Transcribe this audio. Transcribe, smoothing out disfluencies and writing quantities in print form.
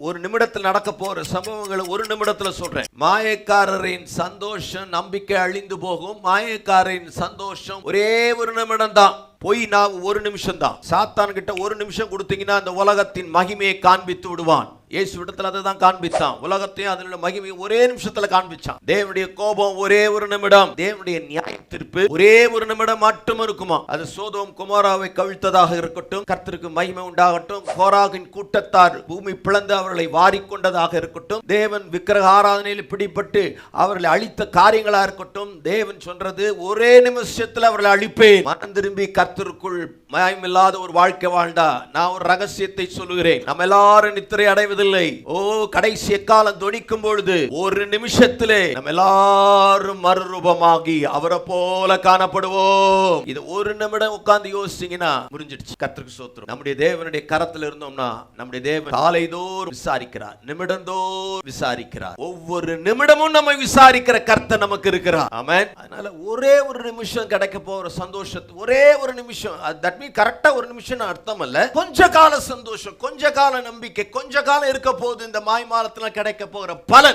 ஒரு நிமிடத்தில் நடக்க போற சம்பவங்களை ஒரு நிமிடத்துல சொல்றேன். மாயக்காரரின் சந்தோஷம் நம்பிக்கை அழிந்து போகும். மாயக்காரரின் சந்தோஷம் ஒரே ஒரு நிமிடம் தான். போய் நான் ஒரு நிமிஷம் தான். சாத்தான் கிட்ட ஒரு நிமிஷம் கொடுத்தீங்கன்னா அந்த உலகத்தின் மகிமையை காண்பித்து விடுவான். இயேசு இடத்துல அதை தான் காண்பித்தான். உலகத்தையும் அதனுடைய மகிமையை ஒரே நிமிஷத்துல காண்பிச்சான். தேவனுடைய கோபம் ஒரே ஒரு நிமிடம். தேவனுடைய நியாய தீர்ப்பு ஒரே ஒரு நிமிடம் மட்டும் இருக்குமா. அது சோதோம் குமாராவை கவிழ்த்ததாக இருக்கட்டும், கர்த்தருக்கு மகிமை உண்டாகட்டும், கோராகின் கூட்டத்தார் பூமி பிளந்து அவர்களை வாரிக்கொண்டதாக இருக்கட்டும், தேவன் விக்கிரக ஆராதனையில் பிடிபட்டு அவர்களை அழித்த காரியங்களா இருக்கட்டும், தேவன் சொல்றது ஒரே நிமிஷத்துல அவர்களை அழிப்பேன். மனம் திரும்பி கர்த்தருக்குள் மயமில்லாத ஒரு வாழ்க்கை வாழ்ந்தா நான் ஒரு ரகசியத்தை சொல்லுகிறேன். நம்ம எல்லாரும் நித்திரை அடைவதில்லை. கடைசி காலம் தொனிக்கும் பொழுது ஒரு நிமிஷத்திலே நம்ம எல்லாரும் மறுரூபமாகி அவரை போல காணப்படுவோம். இது ஒரு நிமிடம் உட்கார்ந்து யோசிச்சீங்கன்னா முடிஞ்சிடுச்சு. கர்த்தருக்கு ஸ்தோத்திரம். நம்முடைய தேவனுடைய கரத்தில் இருந்தோம்னா நம்முடைய தேவன் காலைதோறும் விசாரிக்கிறார், நிமிடந்தோறும் விசாரிக்கிறார். ஒவ்வொரு நிமிடமும் நம்ம விசாரிக்கிற கர்த்தர் நமக்கு இருக்கிறார். ஆமென். அதனால ஒரே ஒரு நிமிஷம் கிடைக்க போற சந்தோஷத்து ஒரே ஒரு நிமிஷம். தட் மீன் கரெக்டா ஒரு நிமிஷம் அர்த்தம் அல்ல. கொஞ்ச கால சந்தோஷம், கொஞ்ச கால நம்பிக்கை, கொஞ்ச காலம் இருக்க போது இந்த மாய்மாலத்துல கிடைக்க போகிற பலன்